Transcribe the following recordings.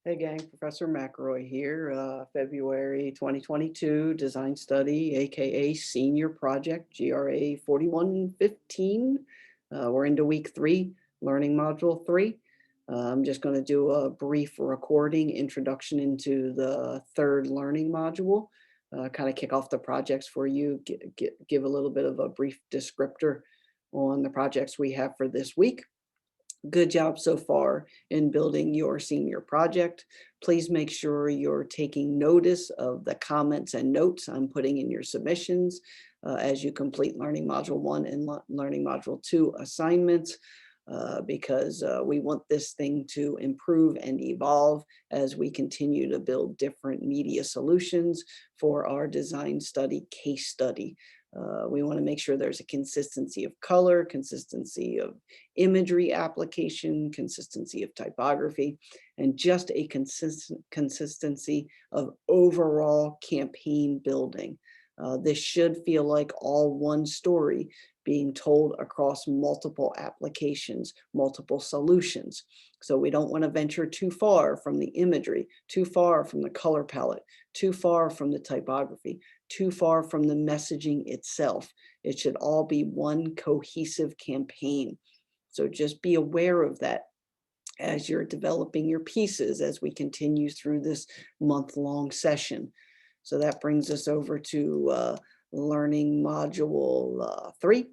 Hey gang, Professor McElroy here, February 2022 design study, AKA senior project, GRA 4115. We're into week 3, learning module 3. I'm just going to do a brief recording introduction into the third learning module, kind of kick off the projects for you, give a little bit of a brief descriptor on the projects we have for this week. Good job so far in building your senior project. Please make sure you're taking notice of the comments and notes I'm putting in your submissions as you complete Learning Module 1 and Learning Module 2 assignments, because we want this thing to improve and evolve as we continue to build different media solutions for our design study case study. We want to make sure there's a consistency of color, consistency of imagery application, consistency of typography, and just a consistency of overall campaign building. This should feel like all one story being told across multiple applications, multiple solutions. So we don't want to venture too far from the imagery, too far from the color palette, too far from the typography, too far from the messaging itself. It should all be one cohesive campaign. So just be aware of that as you're developing your pieces as we continue through this month-long session. So that brings us over to learning module 3.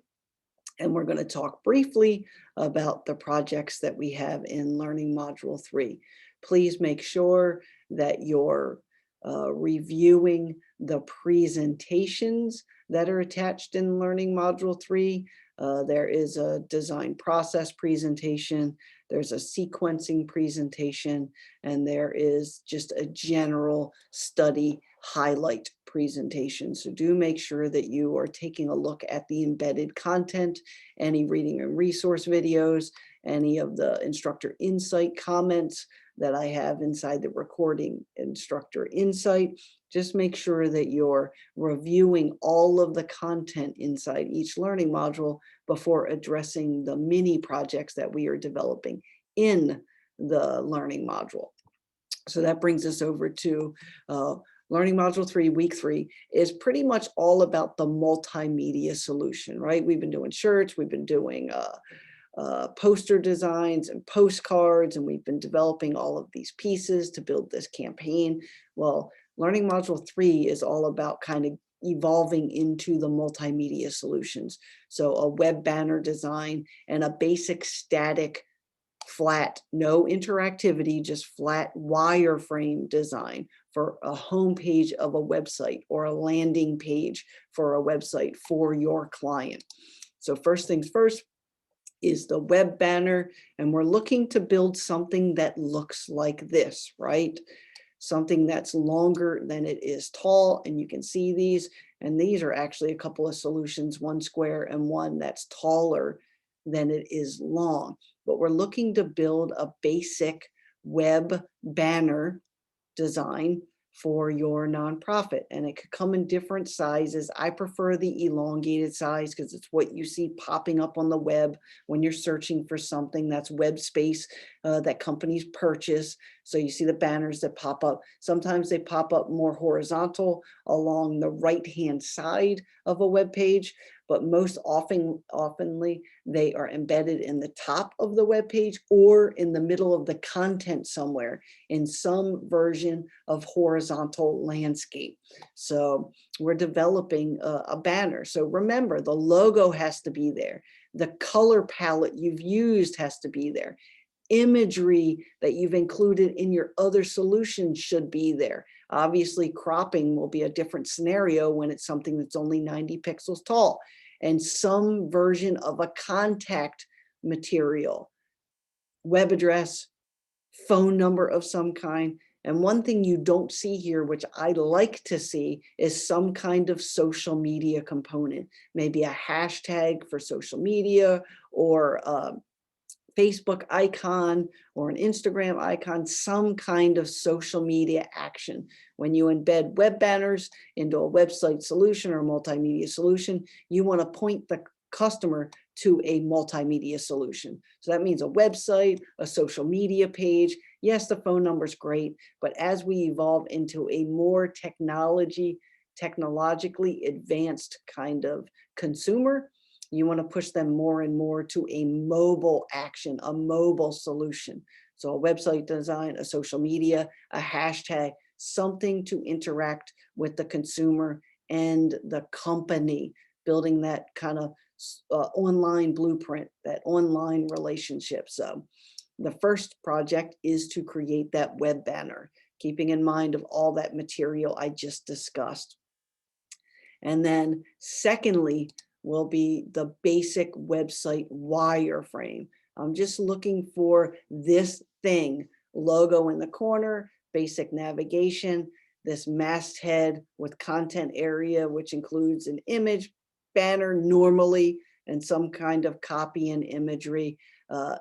And we're going to talk briefly about the projects that we have in learning module 3. Please make sure that you're reviewing the presentations that are attached in learning module 3. There is a design process presentation, there's a sequencing presentation, and there is just a general study highlight presentation. So do make sure that you are taking a look at the embedded content, any reading and resource videos, any of the instructor insight comments that I have inside the recording instructor insight. Just make sure that you're reviewing all of the content inside each learning module before addressing the mini projects that we are developing in the learning module. So that brings us over to Learning Module 3, Week 3 is pretty much all about the multimedia solution, right? We've been doing shirts, we've been doing poster designs and postcards, and we've been developing all of these pieces to build this campaign. Well, Learning Module 3 is all about kind of evolving into the multimedia solutions. So a web banner design and a basic static flat, no interactivity, just flat wireframe design for a home page of a website or a landing page for a website for your client. So first things first is the web banner, and we're looking to build something that looks like this, right? Something that's longer than it is tall, and you can see these, and these are actually a couple of solutions, one square and one that's taller than it is long. But we're looking to build a basic web banner design for your nonprofit, and it could come in different sizes. I prefer the elongated size because it's what you see popping up on the web when you're searching for something. That's web space that companies purchase. So you see the banners that pop up. Sometimes they pop up more horizontal along the right-hand side of a web page, but most oftenly they are embedded in the top of the web page or in the middle of the content somewhere in some version of horizontal landscape. So we're developing a banner. So remember, the logo has to be there. The color palette you've used has to be there. Imagery that you've included in your other solutions should be there. Obviously, cropping will be a different scenario when it's something that's only 90 pixels tall, and some version of a contact material, web address, phone number of some kind. And one thing you don't see here, which I like to see, is some kind of social media component, maybe a hashtag for social media, or Facebook icon or an Instagram icon, some kind of social media action. When you embed web banners into a website solution or multimedia solution, you want to point the customer to a multimedia solution. So that means a website, a social media page. Yes, the phone number is great, but as we evolve into a more technologically advanced kind of consumer, you want to push them more and more to a mobile action, a mobile solution. So a website design, a social media, a hashtag, something to interact with the consumer and the company, building that kind of online blueprint, that online relationship. So the first project is to create that web banner, keeping in mind of all that material I just discussed. And then secondly, will be the basic website wireframe. I'm just looking for this thing, logo in the corner, basic navigation, this masthead with content area, which includes an image, banner normally, and some kind of copy and imagery.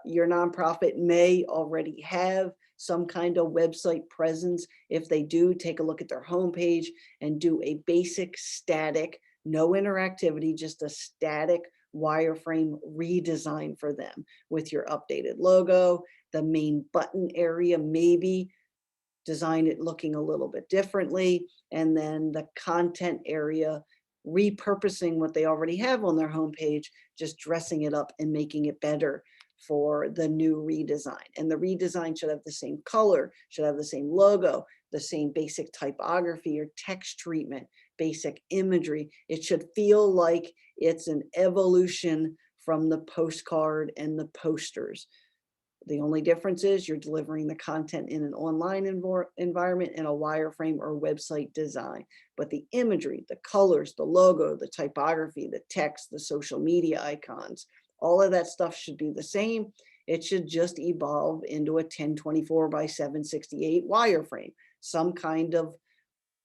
Your nonprofit may already have some kind of website presence. If they do, take a look at their homepage and do a basic static, no interactivity, just a static wireframe redesign for them with your updated logo, the main button area, maybe design it looking a little bit differently, and then the content area, repurposing what they already have on their homepage, just dressing it up and making it better for the new redesign. And the redesign should have the same color, should have the same logo, the same basic typography or text treatment, basic imagery. It should feel like it's an evolution from the postcard and the posters. The only difference is you're delivering the content in an online environment in a wireframe or website design. But the imagery, the colors, the logo, the typography, the text, the social media icons, all of that stuff should be the same. It should just evolve into a 1024 by 768 wireframe, some kind of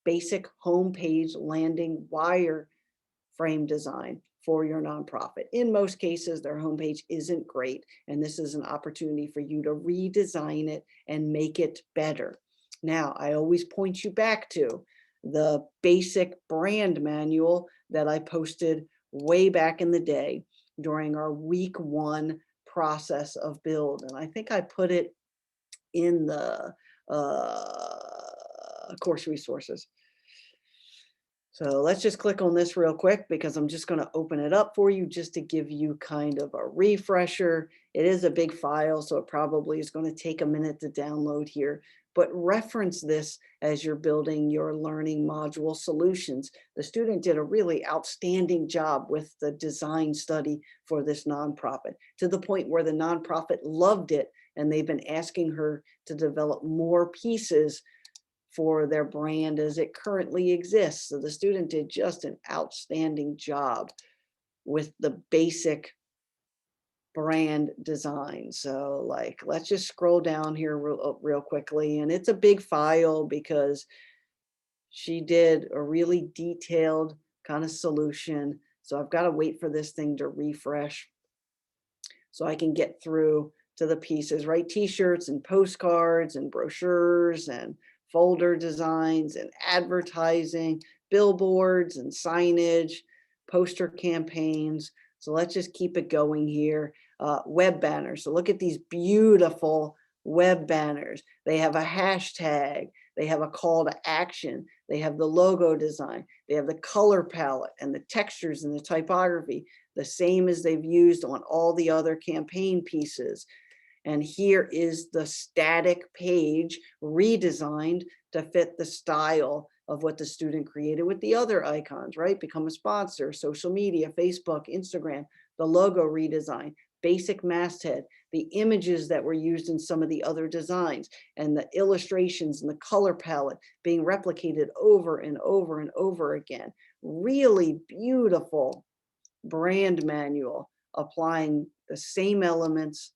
basic homepage landing wireframe design for your nonprofit. In most cases, their homepage isn't great, and this is an opportunity for you to redesign it and make it better. Now, I always point you back to the basic brand manual that I posted way back in the day during our week 1 process of build. And I think I put it in the course resources. So let's just click on this real quick because I'm just going to open it up for you just to give you kind of a refresher. It is a big file, so it probably is going to take a minute to download here, but reference this as you're building your learning module solutions. The student did a really outstanding job with the design study for this nonprofit, to the point where the nonprofit loved it, and they've been asking her to develop more pieces for their brand as it currently exists. So the student did just an outstanding job with the basic brand design. So like, let's just scroll down here real quickly. And it's a big file because she did a really detailed kind of solution. So I've got to wait for this thing to refresh so I can get through to the pieces, right? T-shirts and postcards and brochures and folder designs and advertising, billboards and signage, poster campaigns. So let's just keep it going here. Web banners. So look at these beautiful web banners. They have a hashtag. They have a call to action. They have the logo design. They have the color palette and the textures and the typography, the same as they've used on all the other campaign pieces. And here is the static page redesigned to fit the style of what the student created with the other icons, right? Become a sponsor, social media, Facebook, Instagram, the logo redesign, basic masthead, the images that were used in some of the other designs, and the illustrations and the color palette being replicated over and over and over again. Really beautiful brand manual applying the same elements,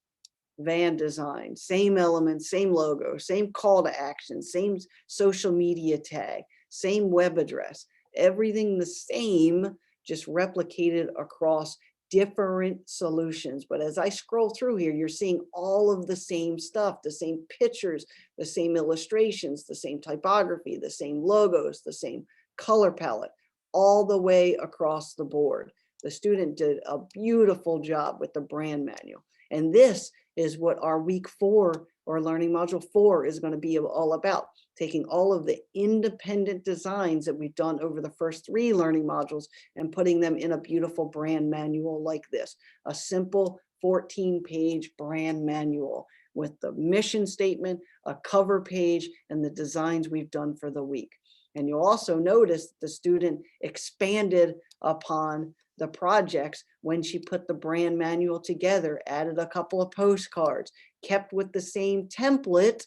van design, same elements, same logo, same call to action, same social media tag, same web address, everything the same, just replicated across different solutions. But as I scroll through here, you're seeing all of the same stuff, the same pictures, the same illustrations, the same typography, the same logos, the same color palette, all the way across the board. The student did a beautiful job with the brand manual. And this is what our week 4 or learning module 4 is going to be all about, taking all of the independent designs that we've done over the first 3 learning modules and putting them in a beautiful brand manual like this, a simple 14-page brand manual with the mission statement, a cover page, and the designs we've done for the week. And you'll also notice the student expanded upon the projects when she put the brand manual together, added a couple of postcards, kept with the same template,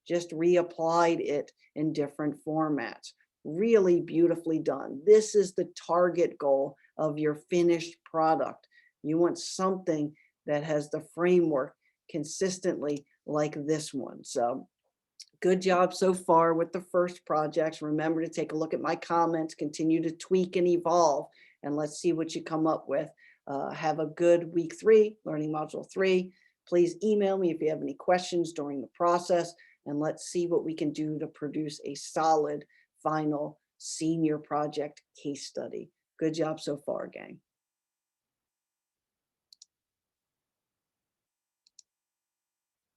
just reapplied it in different formats. Really beautifully done. This is the target goal of your finished product. You want something that has the framework consistently like this one. So good job so far with the first projects. Remember to take a look at my comments, continue to tweak and evolve, and let's see what you come up with. Have a good week 3, learning module 3. Please email me if you have any questions during the process, and let's see what we can do to produce a solid final senior project case study. Good job so far, gang.